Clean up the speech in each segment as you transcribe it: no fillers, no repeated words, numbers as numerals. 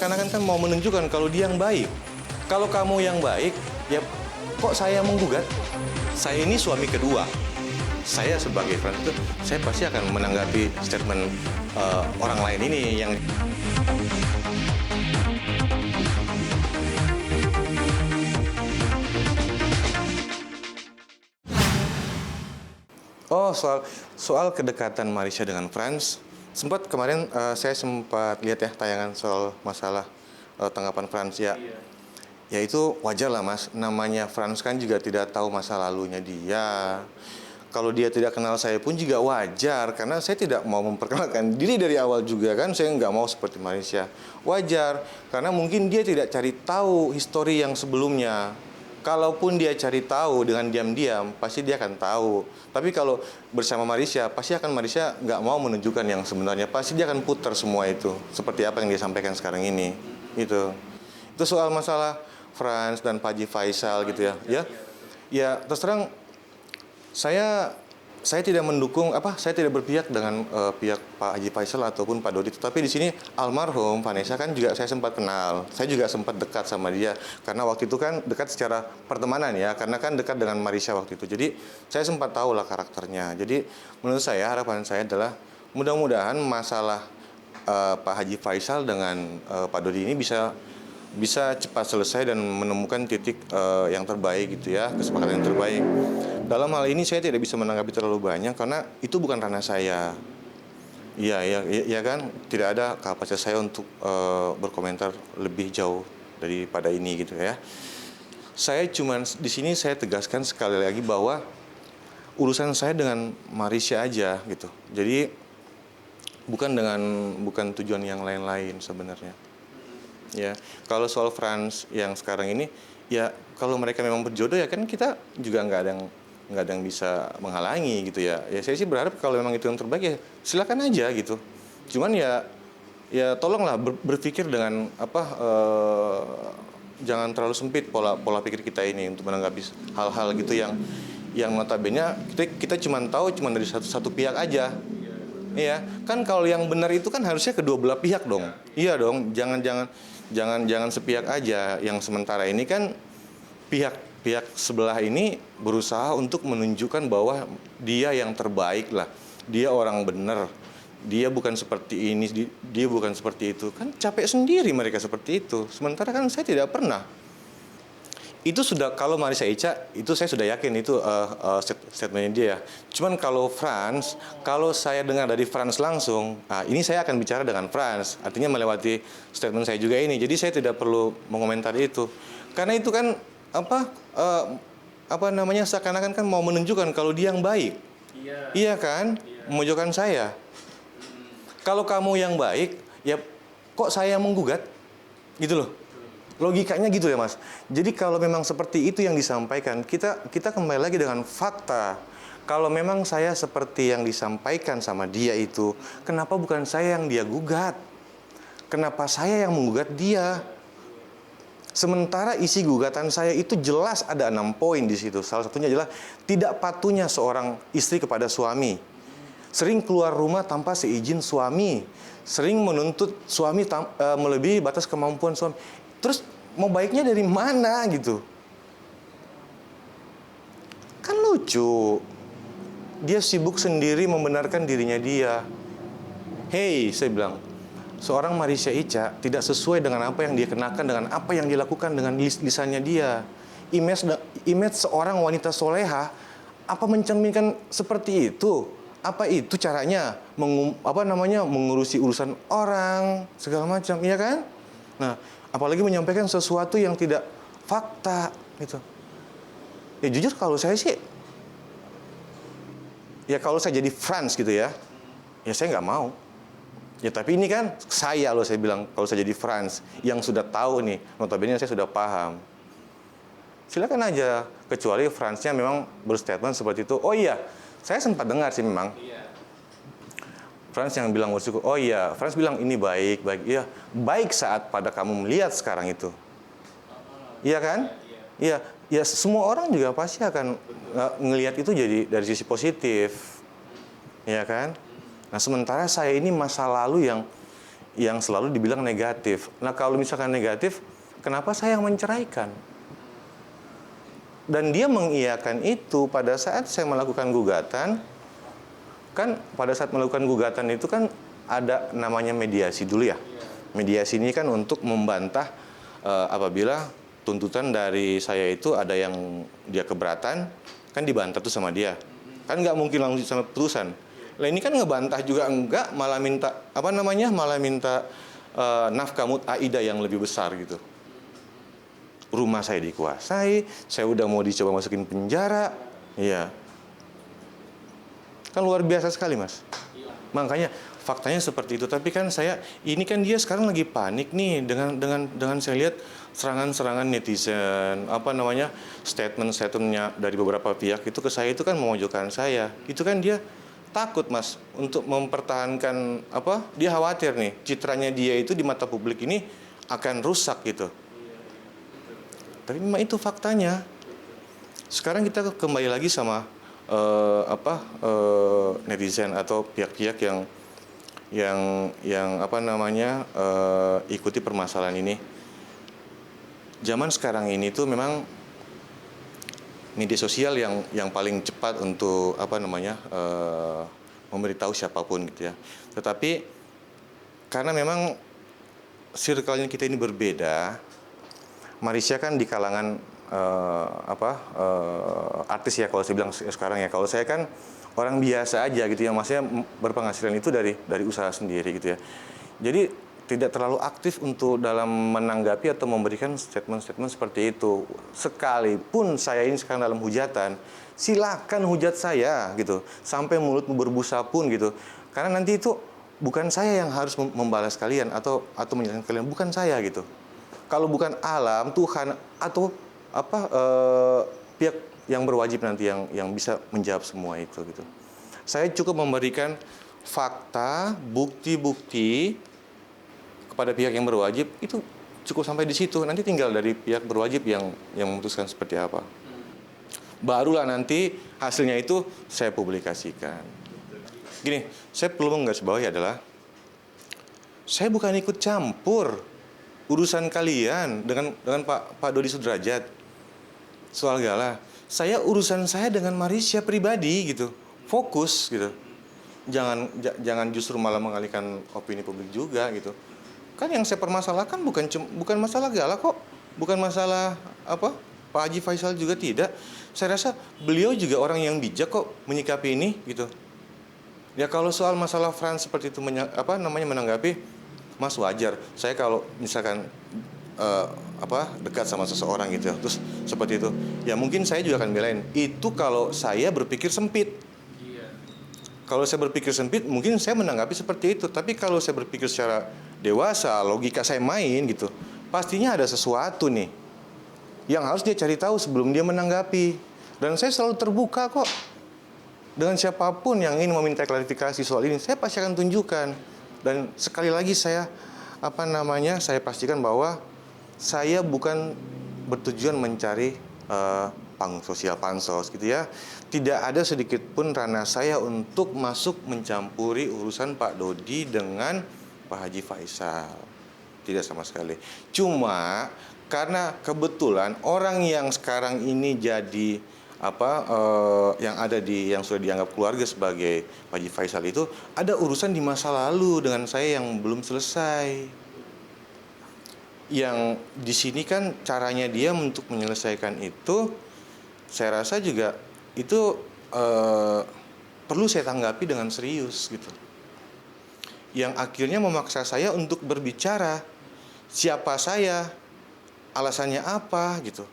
seakan-akan kan mau menunjukkan kalau dia yang baik. Kalau kamu yang baik, ya kok saya yang menggugat? Saya ini suami kedua. Saya sebagai friend itu, saya pasti akan menanggapi statement orang lain ini yang... Oh, soal kedekatan Marisha dengan Franz, sempat kemarin saya sempat lihat ya tayangan soal masalah tanggapan Franz ya. Ya itu wajar lah Mas, namanya Franz kan juga tidak tahu masa lalunya dia. Kalau dia tidak kenal saya pun juga wajar, karena saya tidak mau memperkenalkan diri dari awal juga kan, saya nggak mau seperti Marisha. Wajar, karena mungkin dia tidak cari tahu histori yang sebelumnya. Kalaupun dia cari tahu dengan diam-diam, pasti dia akan tahu. Tapi kalau bersama Marisha, pasti akan Marisha nggak mau menunjukkan yang sebenarnya. Pasti dia akan putar semua itu, seperti apa yang dia sampaikan sekarang ini. Itu soal masalah Franz dan Pak Haji Faisal gitu ya. Ya, terus terang saya tidak mendukung saya tidak berpihak dengan pihak Pak Haji Faisal ataupun Pak Dodi. Tapi di sini almarhum Vanessa kan juga saya sempat kenal. Saya juga sempat dekat sama dia karena waktu itu kan dekat secara pertemanan ya, karena kan dekat dengan Marisha waktu itu. Jadi saya sempat tahu lah karakternya. Jadi menurut saya harapan saya adalah mudah-mudahan masalah Pak Haji Faisal dengan Pak Dodi ini bisa cepat selesai dan menemukan titik yang terbaik gitu ya, kesepakatan yang terbaik. Dalam hal ini saya tidak bisa menanggapi terlalu banyak karena itu bukan ranah saya. Iya kan, tidak ada kapasitas saya untuk berkomentar lebih jauh daripada ini gitu ya. Saya cuman di sini saya tegaskan sekali lagi bahwa urusan saya dengan Marisha aja gitu. Jadi bukan tujuan yang lain-lain sebenarnya. Ya, kalau soal Franz yang sekarang ini, ya kalau mereka memang berjodoh ya kan kita juga nggak ada yang bisa menghalangi gitu ya. Ya saya sih berharap kalau memang itu yang terbaik ya silakan aja gitu. Cuman ya tolonglah berpikir dengan jangan terlalu sempit pola pikir kita ini untuk menanggapi hal-hal gitu yang notabene kita cuma tahu dari satu pihak aja. Iya, kan kalau yang benar itu kan harusnya kedua belah pihak dong. Iya dong, jangan sepihak aja. Yang sementara ini kan pihak sebelah ini berusaha untuk menunjukkan bahwa dia yang terbaik lah. Dia orang benar. Dia bukan seperti ini, dia bukan seperti itu. Kan capek sendiri mereka seperti itu. Sementara kan saya tidak pernah. Itu sudah, kalau Marisha Ica, itu saya sudah yakin itu statementnya dia. Cuman kalau Franz, kalau saya dengar dari Franz langsung, ini saya akan bicara dengan Franz. Artinya melewati statement saya juga ini. Jadi saya tidak perlu mengomentari itu. Karena itu kan seakan-akan kan mau menunjukkan kalau dia yang baik. Iya kan? Memojokkan saya. Kalau kamu yang baik, ya kok saya yang menggugat? Gitu loh. Logikanya gitu ya Mas. Jadi kalau memang seperti itu yang disampaikan, kita kembali lagi dengan fakta. Kalau memang saya seperti yang disampaikan sama dia itu, kenapa bukan saya yang dia gugat? Kenapa saya yang menggugat dia? Sementara isi gugatan saya itu jelas ada 6 poin di situ. Salah satunya adalah tidak patuhnya seorang istri kepada suami. Sering keluar rumah tanpa seizin suami. Sering menuntut suami melebihi batas kemampuan suami. Terus mau baiknya dari mana gitu? Kan lucu. Dia sibuk sendiri membenarkan dirinya dia. Hei, saya bilang, seorang Marisha Ica tidak sesuai dengan apa yang dia kenakan, dengan apa yang dilakukan dengan lisannya dia. Image seorang wanita soleha, apa mencerminkan seperti itu? Apa itu caranya mengurusi urusan orang segala macam, iya kan? Nah, apalagi menyampaikan sesuatu yang tidak fakta gitu. Ya jujur kalau saya sih, ya kalau saya jadi Franz gitu ya saya nggak mau. Ya tapi ini kan saya bilang kalau saya jadi Franz yang sudah tahu nih, notabene saya sudah paham. Silakan aja, kecuali Franznya memang berstatement seperti itu. Oh iya, saya sempat dengar sih memang. Franz yang bilang bersyukur. Oh iya, Franz bilang ini baik. Iya, baik saat pada kamu melihat sekarang itu. Iya kan? Iya, ya semua orang juga pasti akan ngelihat itu jadi dari sisi positif. Iya kan? Nah, sementara saya ini masa lalu yang selalu dibilang negatif. Nah, kalau misalkan negatif, kenapa saya yang menceraikan? Dan dia mengiyakan itu pada saat saya melakukan gugatan. Kan pada saat melakukan gugatan itu kan ada namanya mediasi dulu ya. Mediasi ini kan untuk membantah apabila tuntutan dari saya itu ada yang dia keberatan, kan dibantah tuh sama dia. Kan nggak mungkin langsung sama putusan. Lah ini kan ngebantah juga enggak, malah minta malah minta nafkah mut'aidah yang lebih besar gitu. Rumah saya dikuasai, saya udah mau dicoba masukin penjara, iya. Kan luar biasa sekali, Mas. Makanya faktanya seperti itu. Tapi kan ini kan dia sekarang lagi panik nih dengan saya lihat serangan-serangan netizen, statement-statementnya dari beberapa pihak itu ke saya itu kan memojokkan saya. Itu kan dia takut, Mas, untuk mempertahankan dia khawatir nih citranya dia itu di mata publik ini akan rusak gitu. Tapi memang itu faktanya. Sekarang kita kembali lagi sama netizen atau pihak-pihak yang ikuti permasalahan ini. Zaman sekarang ini tuh memang media sosial yang paling cepat untuk memberitahu siapapun gitu ya. Tetapi karena memang circle-nya kita ini berbeda, Marisha kan di kalangan artis ya, kalau saya bilang sekarang ya. Kalau saya kan orang biasa aja gitu ya, maksudnya berpenghasilan itu dari usaha sendiri gitu ya. Jadi tidak terlalu aktif untuk dalam menanggapi atau memberikan statement-statement seperti itu. Sekalipun saya ini sekarang dalam hujatan, silakan hujat saya gitu, sampai mulutmu berbusa pun gitu. Karena nanti itu bukan saya yang harus membalas kalian atau menjelaskan kalian, bukan saya gitu. Kalau bukan alam, Tuhan atau pihak yang berwajib nanti yang bisa menjawab semua itu gitu. Saya cukup memberikan fakta, bukti-bukti kepada pihak yang berwajib, itu cukup sampai di situ. Nanti tinggal dari pihak berwajib yang memutuskan seperti apa. Barulah nanti hasilnya itu saya publikasikan. Gini, saya perlu menggarisbawahi adalah saya bukan ikut campur urusan kalian dengan Pak Dodi Sudrajat soal Gala. Urusan saya dengan Marisha pribadi gitu, fokus gitu. Jangan justru malah mengalihkan opini publik juga gitu. Kan yang saya permasalahkan bukan masalah Gala kok, bukan masalah Pak Haji Faisal juga tidak. Saya rasa beliau juga orang yang bijak kok menyikapi ini gitu. Ya kalau soal masalah Frans seperti itu menanggapi, Mas, wajar. Saya kalau misalkan dekat sama seseorang gitu ya, terus seperti itu, ya mungkin saya juga akan belain. Itu kalau saya berpikir sempit. Kalau saya berpikir sempit, mungkin saya menanggapi seperti itu. Tapi kalau saya berpikir secara dewasa, logika saya main gitu, pastinya ada sesuatu nih yang harus dia cari tahu sebelum dia menanggapi. Dan saya selalu terbuka kok dengan siapapun yang ingin meminta klarifikasi soal ini. Saya pasti akan tunjukkan. Dan sekali lagi saya pastikan bahwa saya bukan bertujuan mencari sosial pansos gitu ya. Tidak ada sedikit pun ranah saya untuk masuk mencampuri urusan Pak Dodi dengan Pak Haji Faisal. Tidak sama sekali. Cuma karena kebetulan orang yang sekarang ini jadi yang sudah dianggap keluarga sebagai Pak Haji Faisal itu ada urusan di masa lalu dengan saya yang belum selesai. Yang di sini kan caranya dia untuk menyelesaikan itu, saya rasa juga itu perlu saya tanggapi dengan serius gitu. Yang akhirnya memaksa saya untuk berbicara siapa saya, alasannya apa gitu.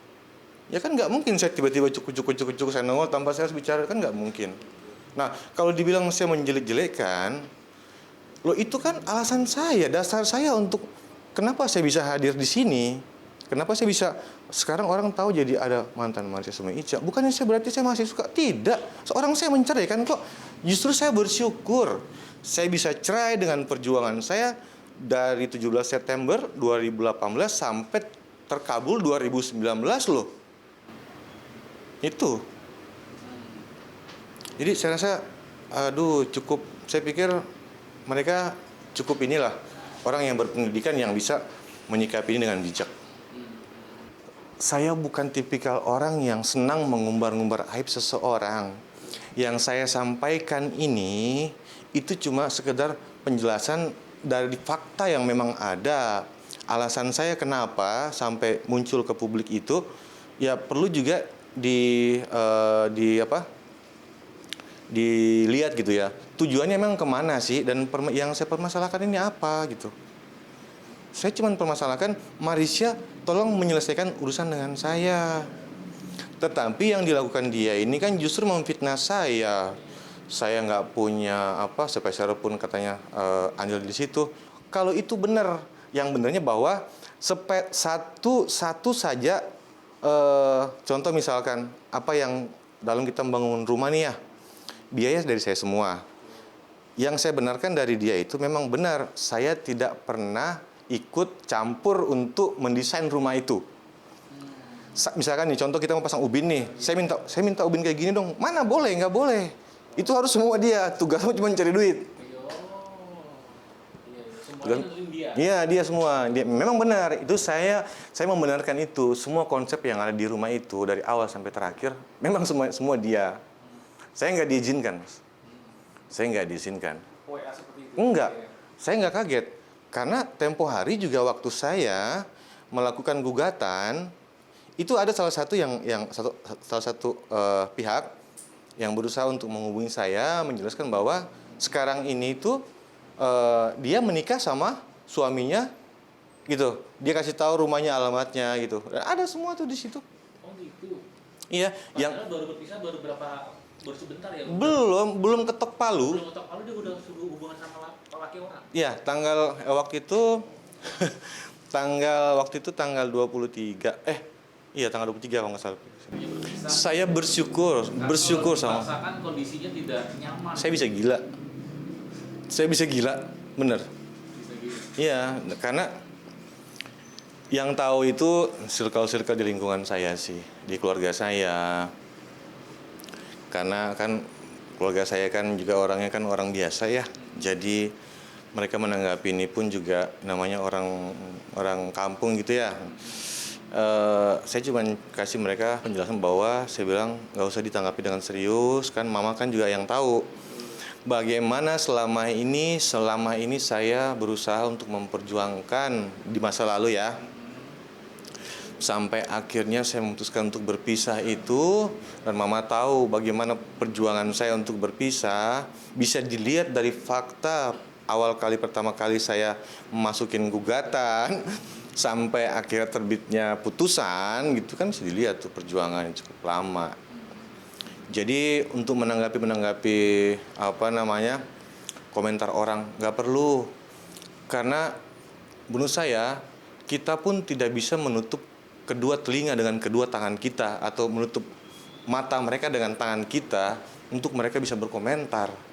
Ya kan nggak mungkin saya tiba-tiba cukup saya nongol tanpa saya harus bicara, kan nggak mungkin. Nah, kalau dibilang saya menjelek-jelekan, loh itu kan alasan saya, dasar saya untuk kenapa saya bisa hadir di sini. Kenapa saya bisa, sekarang orang tahu jadi ada mantan Marisha Sumi Ica. Bukannya berarti saya masih suka, tidak. Seorang saya menceraikan kok. Justru saya bersyukur saya bisa cerai dengan perjuangan saya dari 17 September 2018 sampai terkabul 2019 loh. Itu. Jadi saya rasa cukup, saya pikir mereka cukup inilah orang yang berpendidikan yang bisa menyikapi ini dengan bijak. Saya bukan tipikal orang yang senang mengumbar-ngumbar aib seseorang. Yang saya sampaikan ini itu cuma sekedar penjelasan dari fakta yang memang ada. Alasan saya kenapa sampai muncul ke publik itu ya perlu juga dilihat gitu ya. Tujuannya memang kemana sih, dan yang saya permasalahkan ini apa gitu. Saya cuma permasalahkan, Marisha tolong menyelesaikan urusan dengan saya. Tetapi yang dilakukan dia ini kan justru memfitnah saya. Saya nggak punya sepeser pun katanya andil di situ. Kalau itu benar, yang benarnya bahwa satu saja contoh misalkan apa yang dalam kita membangun rumah nih ya, biaya dari saya semua. Yang saya benarkan dari dia itu memang benar. Saya tidak pernah ikut campur untuk mendesain rumah itu. Misalkan nih, contoh kita mau pasang ubin nih. Saya minta ubin kayak gini dong. Mana boleh, nggak boleh. Itu harus semua dia. Tugasnya cuma cari duit. Iya, dia semua. Memang benar. Itu saya membenarkan itu. Semua konsep yang ada di rumah itu dari awal sampai terakhir memang semua dia. Saya nggak diizinkan. Enggak. Saya nggak kaget. Karena tempo hari juga waktu saya melakukan gugatan, itu ada salah satu pihak yang berusaha untuk menghubungi saya, menjelaskan bahwa sekarang ini tuh dia menikah sama suaminya gitu. Dia kasih tahu rumahnya, alamatnya gitu. Dan ada semua tuh di situ. Oh gitu. Iya, yang baru berpisah baru sebentar ya. Belum ketok palu. Belum ketok palu dia udah suruh hubungan sama laki orang. Iya, waktu itu tanggal 23. Iya, tanggal 23 kalau nggak salah. Saya bersyukur sama. Merasakan kondisinya tidak nyaman. Saya bisa gila, bener. Iya, karena yang tahu itu circle di lingkungan saya sih, di keluarga saya. Karena kan keluarga saya kan juga orangnya kan orang biasa ya. Jadi mereka menanggapi ini pun juga namanya orang kampung gitu ya. Saya cuma kasih mereka penjelasan bahwa saya bilang nggak usah ditanggapi dengan serius, kan mama kan juga yang tahu bagaimana selama ini saya berusaha untuk memperjuangkan di masa lalu ya, sampai akhirnya saya memutuskan untuk berpisah itu, dan mama tahu bagaimana perjuangan saya untuk berpisah. Bisa dilihat dari fakta pertama kali saya masukin gugatan sampai akhirnya terbitnya putusan gitu kan, bisa dilihat tuh perjuangan yang cukup lama. Jadi untuk menanggapi komentar orang nggak perlu, karena menurut saya kita pun tidak bisa menutup kedua telinga dengan kedua tangan kita, atau menutup mata mereka dengan tangan kita untuk mereka bisa berkomentar.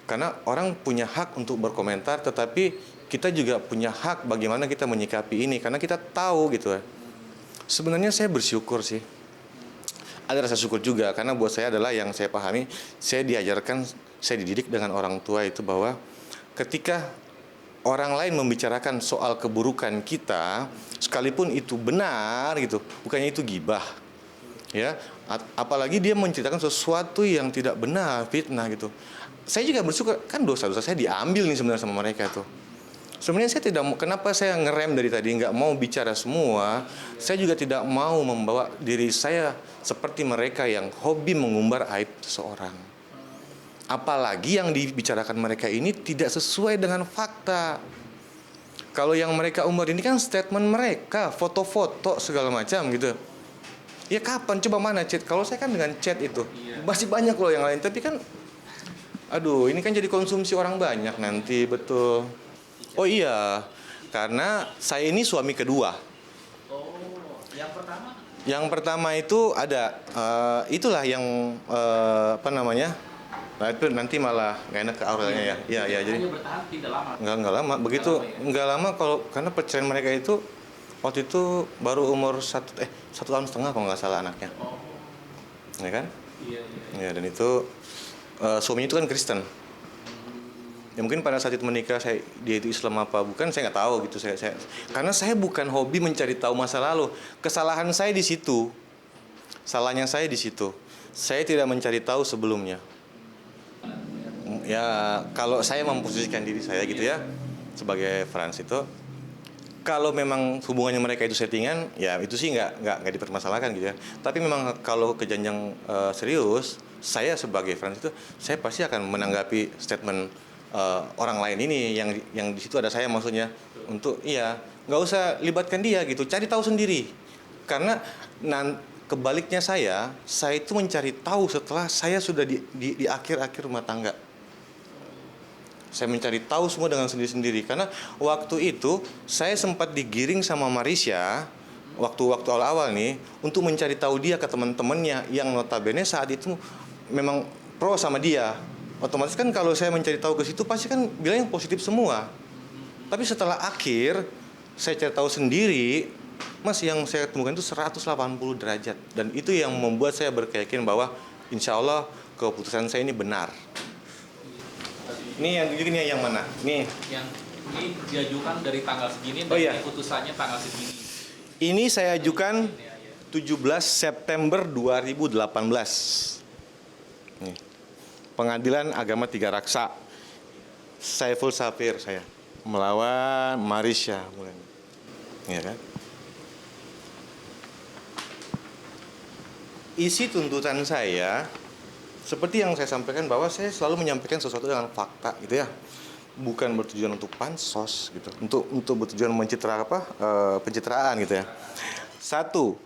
Karena orang punya hak untuk berkomentar, tetapi kita juga punya hak bagaimana kita menyikapi ini, karena kita tahu gitu ya. Sebenarnya saya bersyukur sih. Ada rasa syukur juga, karena buat saya adalah yang saya pahami, saya dididik dengan orang tua itu bahwa ketika orang lain membicarakan soal keburukan kita, sekalipun itu benar gitu, bukannya itu gibah. Ya, apalagi dia menceritakan sesuatu yang tidak benar, fitnah gitu. Saya juga bersyukur, kan dosa-dosa saya diambil nih sebenarnya sama mereka tuh. Sebenarnya saya tidak mau, kenapa saya ngerem dari tadi, nggak mau bicara semua. Saya juga tidak mau membawa diri saya seperti mereka yang hobi mengumbar aib seseorang. Apalagi yang dibicarakan mereka ini tidak sesuai dengan fakta. Kalau yang mereka umbar ini kan statement mereka, foto-foto segala macam gitu. Ya kapan, coba mana chat? Kalau saya kan dengan chat itu, masih banyak loh yang lain. Tapi kan, aduh, ini kan jadi konsumsi orang banyak nanti, betul. Oh iya, karena saya ini suami kedua. Oh, yang pertama? Yang pertama itu ada, itulah yang Nah itu nanti malah nggak enak ke Aurelnya ya. Iya, jadi. Bertahan tidak lama. Nggak lama. Begitu nggak lama karena perceraian mereka itu waktu itu baru umur 1 tahun setengah kalau nggak salah anaknya. Oh. Ya kan? Iya. Ya, dan itu suaminya itu kan Kristen. Ya mungkin pada saat itu menikah dia itu Islam apa bukan saya nggak tahu gitu karena saya bukan hobi mencari tahu masa lalu. Kesalahan saya di situ. Salahnya saya di situ. Saya tidak mencari tahu sebelumnya. Ya kalau saya memposisikan diri saya gitu ya sebagai Frans itu, kalau memang hubungannya mereka itu settingan, ya itu sih nggak dipermasalahkan gitu ya. Tapi memang kalau ke jenjang serius, saya sebagai Frans itu, saya pasti akan menanggapi statement orang lain ini yang di situ ada saya maksudnya untuk nggak usah libatkan dia gitu, cari tahu sendiri. Karena kebaliknya saya itu mencari tahu setelah saya sudah di akhir-akhir rumah tangga. Saya mencari tahu semua dengan sendiri-sendiri karena waktu itu saya sempat digiring sama Marisha waktu awal-awal nih untuk mencari tahu dia ke teman-temannya yang notabene saat itu memang pro sama dia. Otomatis kan kalau saya mencari tahu ke situ pasti kan bilang yang positif semua. Tapi setelah akhir saya cari tahu sendiri, Mas, yang saya temukan itu 180 derajat dan itu yang membuat saya berkeyakinan bahwa insya Allah keputusan saya ini benar. Ini yang tunjukin yang mana? Nih. Yang ini diajukan dari tanggal segini dan putusannya tanggal segini. Ini saya ajukan 17 September 2018. Nih. Pengadilan Agama Tiga Raksa. Saiful Safir saya melawan Marisha. Ya kan? Isi tuntutan saya seperti yang saya sampaikan bahwa saya selalu menyampaikan sesuatu dengan fakta gitu ya, bukan bertujuan untuk pansos gitu, untuk bertujuan pencitraan gitu ya. Satu,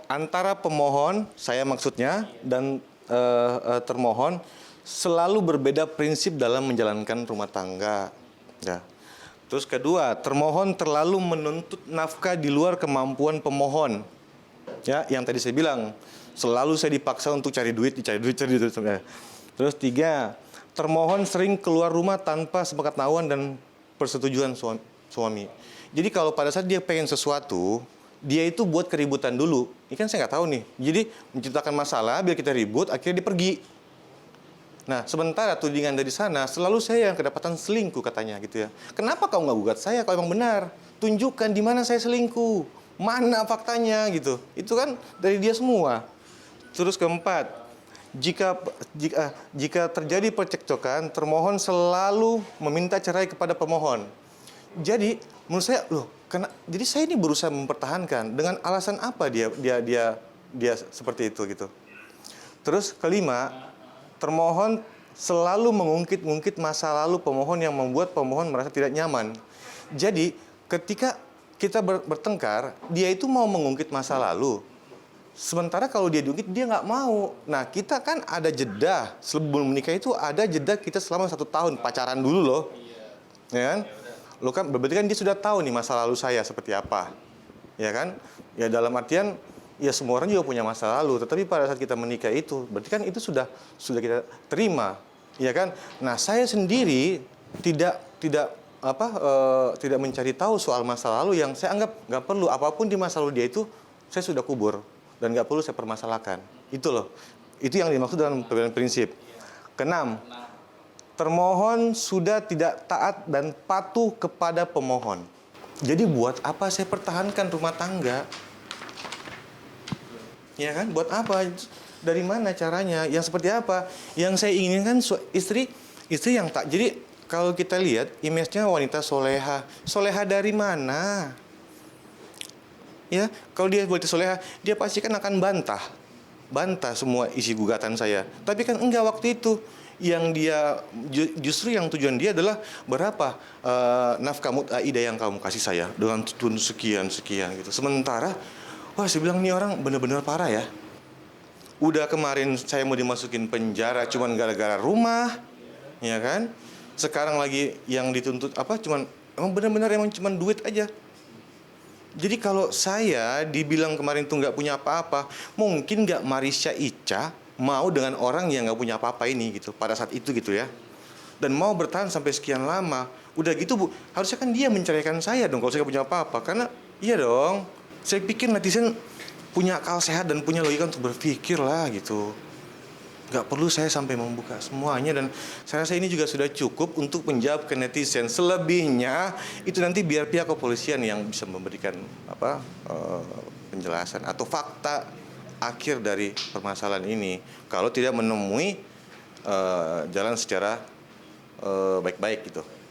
antara pemohon saya maksudnya dan termohon selalu berbeda prinsip dalam menjalankan rumah tangga. Ya. Terus kedua, termohon terlalu menuntut nafkah di luar kemampuan pemohon. Ya, yang tadi saya bilang. Selalu saya dipaksa untuk cari duit. Terus tiga, termohon sering keluar rumah tanpa sepengetahuan dan persetujuan suami. Jadi kalau pada saat dia pengen sesuatu, dia itu buat keributan dulu. Ini kan saya nggak tahu nih. Jadi menciptakan masalah biar kita ribut, akhirnya dia pergi. Nah, sementara tudingan dari sana, selalu saya yang kedapatan selingkuh katanya gitu ya. Kenapa kau nggak gugat saya kalau emang benar? Tunjukkan di mana saya selingkuh. Mana faktanya gitu. Itu kan dari dia semua. Terus keempat, jika terjadi percekcokan, termohon selalu meminta cerai kepada pemohon. Jadi menurut saya, jadi saya ini berusaha mempertahankan dengan alasan apa dia seperti itu gitu. Terus kelima, termohon selalu mengungkit-ungkit masa lalu pemohon yang membuat pemohon merasa tidak nyaman. Jadi ketika kita bertengkar, dia itu mau mengungkit masa lalu. Sementara kalau dia diungkit, dia nggak mau. Nah, kita kan ada jeda. Sebelum menikah itu ada jeda kita selama 1 tahun. Pacaran dulu loh. Ya kan? Lo kan, berarti kan dia sudah tahu nih masa lalu saya seperti apa. Ya kan? Ya dalam artian, ya semua orang juga punya masa lalu. Tetapi pada saat kita menikah itu, berarti kan itu sudah kita terima. Ya kan? Nah, saya sendiri tidak mencari tahu soal masa lalu yang saya anggap nggak perlu. Apapun di masa lalu dia itu, saya sudah kubur. Dan nggak perlu saya permasalahkan. Itu loh. Itu yang dimaksud dalam perbedaan prinsip. Keenam, termohon sudah tidak taat dan patuh kepada pemohon. Jadi buat apa saya pertahankan rumah tangga? Ya kan? Buat apa? Dari mana caranya? Yang seperti apa? Yang saya inginkan istri yang tak. Jadi kalau kita lihat image-nya wanita soleha. Soleha dari mana? Ya, kalau dia wanita soleha, dia pasti kan akan bantah semua isi gugatan saya. Tapi kan enggak waktu itu. Yang dia justru yang tujuan dia adalah berapa nafkah mutaidah yang kamu kasih saya dengan tuntun sekian gitu. Sementara, wah saya bilang ini orang benar-benar parah ya. Udah kemarin saya mau dimasukin penjara cuman gara-gara rumah, ya kan? Sekarang lagi yang dituntut emang benar-benar cuman duit aja. Jadi kalau saya dibilang kemarin tuh nggak punya apa-apa, mungkin nggak Marisha Ica mau dengan orang yang nggak punya apa-apa ini gitu pada saat itu gitu ya, dan mau bertahan sampai sekian lama. Udah gitu Bu, harusnya kan dia menceraikan saya dong kalau saya nggak punya apa-apa, karena iya dong. Saya pikir netizen punya akal sehat dan punya logika untuk berpikir lah gitu. nggak perlu saya sampai membuka semuanya, dan saya rasa ini juga sudah cukup untuk menjawab ke netizen. Selebihnya itu nanti biar pihak kepolisian yang bisa memberikan penjelasan atau fakta akhir dari permasalahan ini. Kalau tidak menemui jalan secara baik-baik gitu.